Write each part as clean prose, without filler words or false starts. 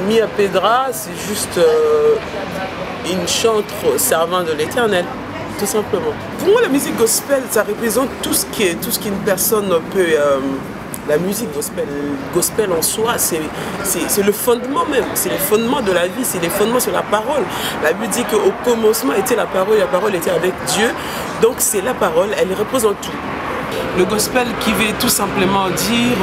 Mia Pedra, c'est juste une chantre servant de l'Éternel, tout simplement. Pour moi, la musique gospel, ça représente tout ce qu'une personne peut... la musique gospel en soi, c'est le fondement même, c'est le fondement de la vie, c'est le fondement sur la parole. La Bible dit qu'au commencement était la parole était avec Dieu, donc c'est la parole, elle représente tout. Le gospel qui veut tout simplement dire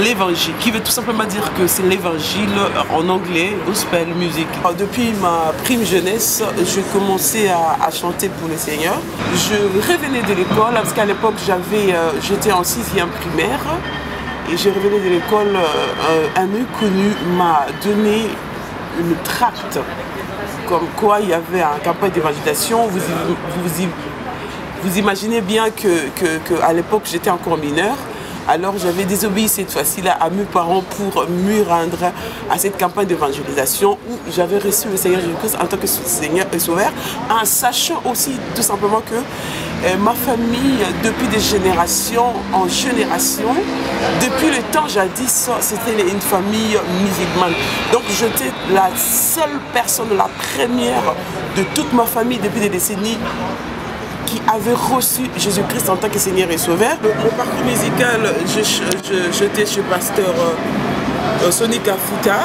l'évangile, qui veut tout simplement dire que c'est l'évangile en anglais, gospel music. Depuis ma prime jeunesse, j'ai commencé à chanter pour le Seigneur. Je revenais de l'école, parce qu'à l'époque j'étais en 6e primaire, et je revenais de l'école, un inconnu m'a donné une tracte, comme quoi il y avait une campagne d'évangélisation. Vous imaginez bien qu'à l'époque j'étais encore mineure. Alors j'avais désobéi cette fois-ci-là à mes parents pour me rendre à cette campagne d'évangélisation où j'avais reçu le Seigneur Jésus-Christ en tant que Seigneur et Sauveur, en sachant aussi tout simplement que ma famille, depuis des générations en génération, depuis le temps jadis, c'était une famille musulmane. Donc j'étais la seule personne, la première de toute ma famille depuis des décennies qui avait reçu Jésus-Christ en tant que Seigneur et Sauveur. Mon parcours musical, j'étais chez pasteur Sonic Afuta,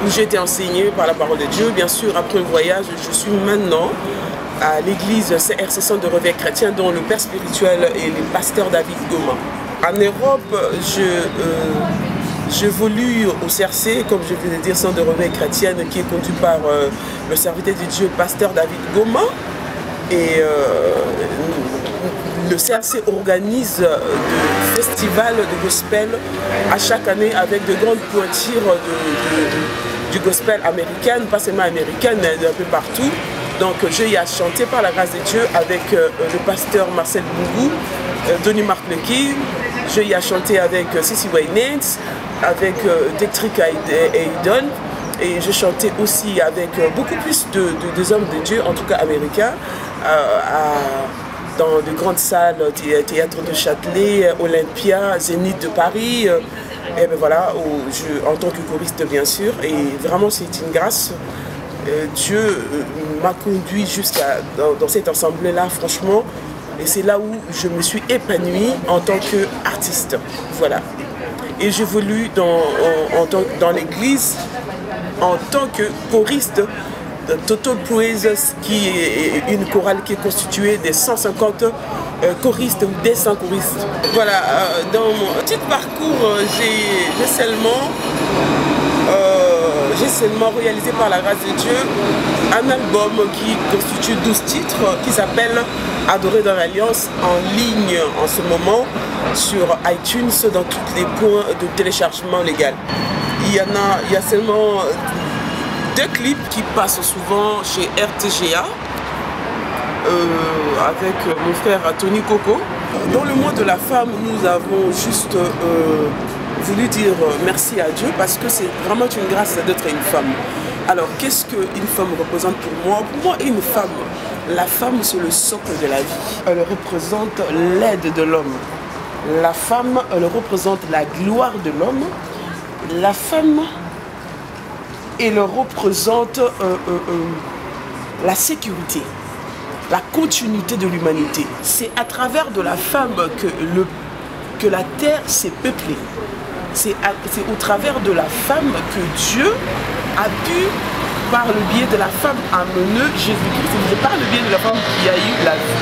où j'ai été enseigné par la parole de Dieu. Bien sûr, après le voyage, je suis maintenant à l'église CRC Centre de Réveil Chrétien, dont le père spirituel est le pasteur David Goma. En Europe, j'évolue au CRC, comme je viens de dire, Centre de Réveil Chrétien, qui est conduit par le serviteur de Dieu, pasteur David Goma. Et le CRC organise des festivals de gospel à chaque année avec de grandes pointures du gospel américain, pas seulement américaine, mais un peu partout. Donc j'ai y à chanter par la grâce de Dieu avec le pasteur Marcel Bougou, Donny Mark Lecky. J'ai y à chanter avec Sissy Waynens, avec Dietrich Haydn. Et je chantais aussi avec beaucoup plus des hommes de Dieu, en tout cas américains, dans de grandes salles, Théâtre de Châtelet, Olympia, Zénith de Paris, et ben voilà, en tant que choriste bien sûr. Et vraiment c'est une grâce. Dieu m'a conduit jusqu'à dans cet ensemble-là, franchement. Et c'est là où je me suis épanouie en tant qu'artiste. Voilà. Et j'évolue dans l'église en tant que choriste de Total Praise, qui est une chorale qui est constituée de 150 choristes ou des 100 choristes. Voilà, dans mon petit parcours, j'ai seulement réalisé par la grâce de Dieu un album qui constitue 12 titres qui s'appelle Adorer dans l'Alliance, en ligne en ce moment sur iTunes, dans tous les points de téléchargement légal. Il y a seulement 2 clips qui passent souvent chez RTGA avec mon frère Tony Coco. Dans le mois de la femme, nous avons juste voulu dire merci à Dieu parce que c'est vraiment une grâce d'être une femme. Alors qu'est-ce qu'une femme représente pour moi? Pour moi, une femme, la femme c'est le socle de la vie. Elle représente l'aide de l'homme. La femme, elle représente la gloire de l'homme. La femme, elle représente la sécurité, la continuité de l'humanité. C'est à travers de la femme que la terre s'est peuplée. C'est au travers de la femme que Dieu a pu, par le biais de la femme, amener Jésus-Christ. C'est par le biais de la femme qu'il y a eu la vie.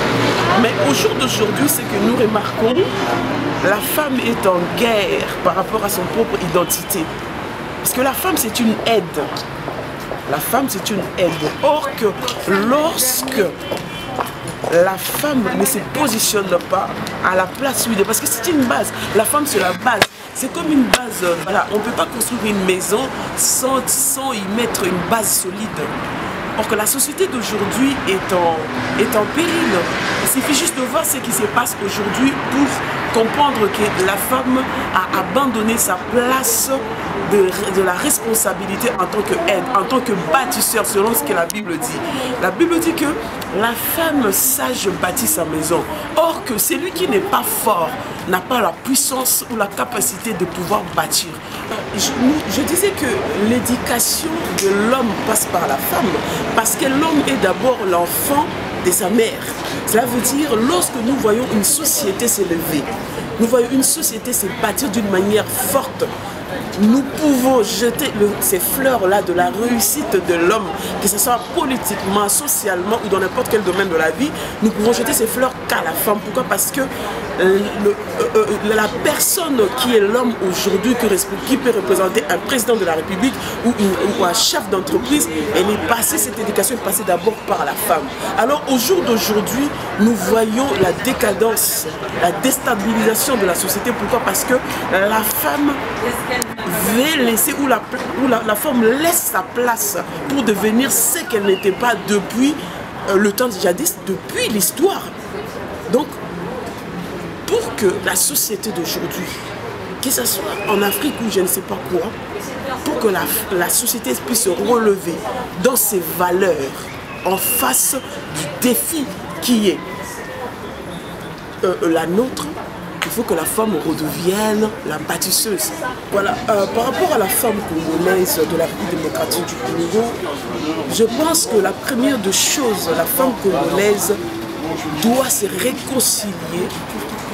Mais au jour d'aujourd'hui, ce que nous remarquons, la femme est en guerre par rapport à son propre identité. Parce que la femme, c'est une aide. La femme, c'est une aide. Or que lorsque la femme ne se positionne pas à la place où il est, parce que c'est une base. La femme, c'est la base. C'est comme une base. Voilà, on ne peut pas construire une maison sans y mettre une base solide. Or que la société d'aujourd'hui est en péril. Il suffit juste de voir ce qui se passe aujourd'hui pour comprendre que la femme a abandonné sa place de la responsabilité en tant qu'aide, en tant que bâtisseur, selon ce que la Bible dit. La Bible dit que la femme sage bâtit sa maison. Or que celui qui n'est pas fort n'a pas la puissance ou la capacité de pouvoir bâtir. Je disais que l'éducation de l'homme passe par la femme, parce que l'homme est d'abord l'enfant de sa mère. Cela veut dire, lorsque nous voyons une société s'élever, nous voyons une société se bâtir d'une manière forte, nous pouvons jeter ces fleurs-là de la réussite de l'homme, que ce soit politiquement, socialement ou dans n'importe quel domaine de la vie, nous pouvons jeter ces fleurs qu'à la femme. Pourquoi? Parce que la personne qui est l'homme aujourd'hui, qui peut représenter un président de la République ou un chef d'entreprise, elle est passée, cette éducation est passée d'abord par la femme. Alors au jour d'aujourd'hui, nous voyons la décadence, la déstabilisation de la société. Pourquoi? Parce que la femme veut laisser, ou la femme laisse sa place pour devenir ce qu'elle n'était pas depuis le temps jadis, depuis l'histoire. Donc, pour que la société d'aujourd'hui, que ce soit en Afrique ou je ne sais pas quoi, pour que la société puisse se relever dans ses valeurs en face du défi qui est la nôtre, il faut que la femme redevienne la bâtisseuse. Voilà, par rapport à la femme congolaise de la République démocratique du Congo, je pense que la première des choses, la femme congolaise doit se réconcilier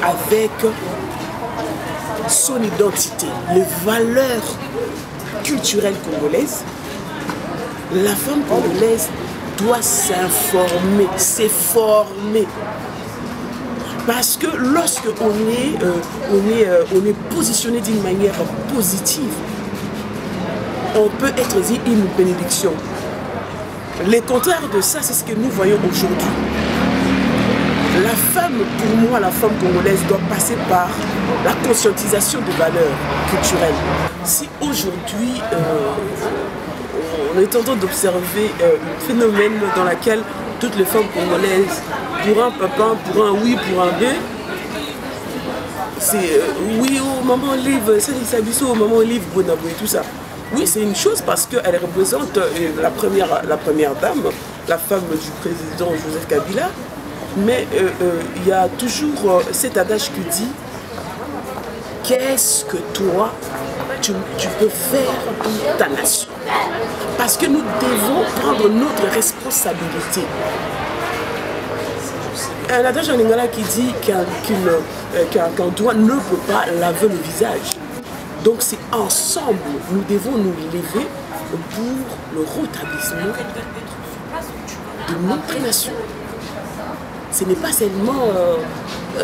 avec son identité, les valeurs culturelles congolaises. La femme congolaise doit s'informer, s'former. Parce que lorsque on est positionné d'une manière positive, on peut être dit une bénédiction. Le contraire de ça, c'est ce que nous voyons aujourd'hui. La femme, pour moi, la femme congolaise doit passer par la conscientisation des valeurs culturelles. Si aujourd'hui, on est en train d'observer un phénomène dans lequel toutes les femmes congolaises, pour un papa, pour un oui, pour un B, c'est oui, oh, maman livre, c'est Sabiso, maman livre, Bonabo et tout ça. Oui, c'est une chose parce qu'elle représente la première dame, la femme du président Joseph Kabila, mais il y a toujours cet adage qui dit qu'est-ce que toi tu peux faire pour ta nation? Parce que nous devons prendre notre responsabilité. Un adage en lingala qui dit qu'un doigt ne peut pas laver le visage. Donc c'est ensemble, nous devons nous lever pour le rétablissement de notre nation. Ce n'est pas seulement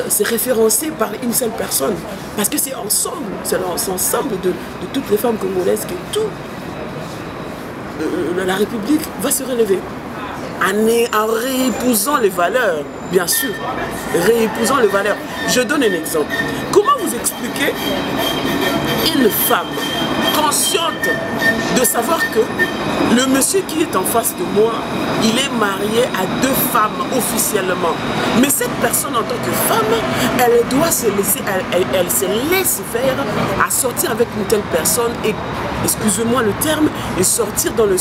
se référencer par une seule personne, parce que c'est ensemble, c'est l'ensemble de toutes les femmes congolaises que tout la République va se relever. En réépousant les valeurs, bien sûr, réépousant les valeurs. Je donne un exemple. Comment vous expliquer une femme consciente de savoir que le monsieur qui est en face de moi, il est marié à 2 femmes officiellement. Mais cette personne en tant que femme, elle doit se laisser, elle se laisse faire à sortir avec une telle personne et, excusez-moi le terme, et sortir dans le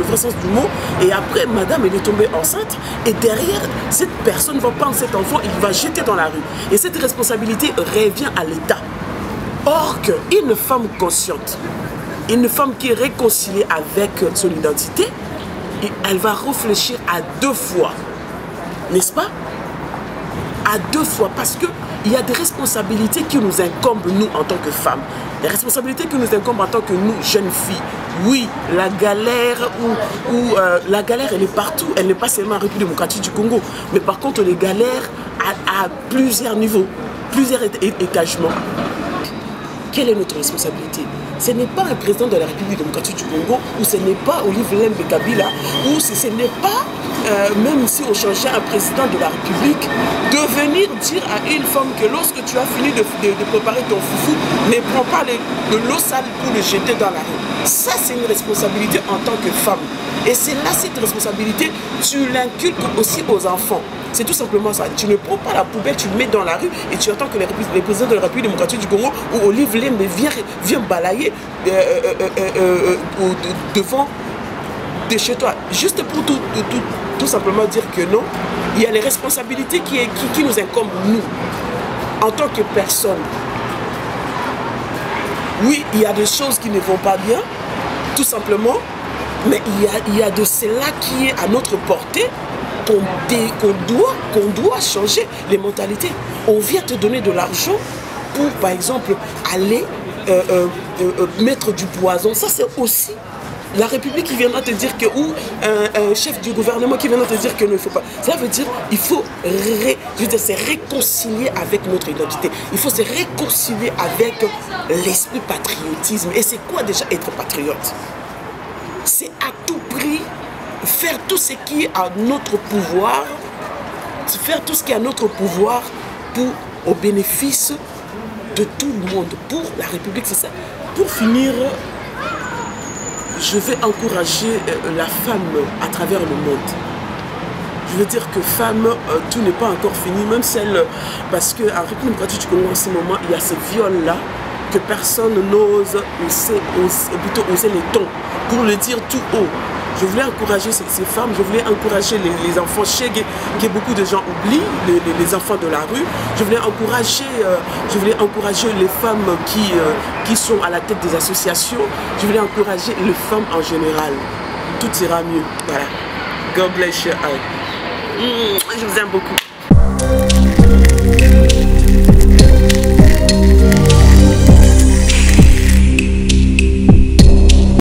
vrai sens du mot. Et après, madame, elle est tombée enceinte. Et derrière, cette personne va prendre cet enfant, il va jeter dans la rue. Et cette responsabilité revient à l'État. Or qu'une femme consciente, une femme qui est réconciliée avec son identité, elle va réfléchir à 2 fois, n'est-ce pas? À 2 fois, parce qu'il y a des responsabilités qui nous incombent, nous, en tant que femmes. Des responsabilités qui nous incombent en tant que nous, jeunes filles. Oui, la galère, la galère, elle est partout. Elle n'est pas seulement en République démocratique du Congo. Mais par contre, les galères à plusieurs niveaux, plusieurs étagements. Quelle est notre responsabilité? Ce n'est pas un président de la République démocratique du Congo, ou ce n'est pas Olivier Lembe Kabila, ou ce n'est pas, même si on changeait un président de la République, de venir dire à une femme que lorsque tu as fini de préparer ton foufou, ne prends pas de l'eau sale pour le jeter dans la rue. Ça, c'est une responsabilité en tant que femme. Et c'est là, cette responsabilité, tu l'inculques aussi aux enfants. C'est tout simplement ça. Tu ne prends pas la poubelle, tu le mets dans la rue et tu attends que les présidents de la République démocratique du Congo ou Olive Lembe viennent balayer devant de chez toi. Juste pour tout simplement dire que non, il y a les responsabilités qui nous incombent, nous, en tant que personne. Oui, il y a des choses qui ne vont pas bien, tout simplement, mais il y a de cela qui est à notre portée, qu'on doit changer les mentalités. On vient te donner de l'argent pour, par exemple, aller mettre du poison. Ça, c'est aussi la République qui viendra te dire que, ou un chef du gouvernement qui viendra te dire que ne faut pas. Cela veut dire qu'il faut se réconcilier avec notre identité. Il faut se réconcilier avec l'esprit patriotisme. Et c'est quoi déjà être patriote? C'est à tout prix faire tout ce qui est à notre pouvoir, au bénéfice de tout le monde, pour la République, c'est ça. Pour finir, je vais encourager la femme à travers le monde. Je veux dire que femme, tout n'est pas encore fini, même celle, parce qu'en République démocratique du Congo en ce moment, il y a ces viols-là que personne n'ose oser les tons pour le dire tout haut. Je voulais encourager ces femmes, je voulais encourager les enfants chez que beaucoup de gens oublient, les enfants de la rue. Je voulais encourager les femmes qui sont à la tête des associations. Je voulais encourager les femmes en général. Tout ira mieux. Voilà. God bless you all. Je vous aime beaucoup.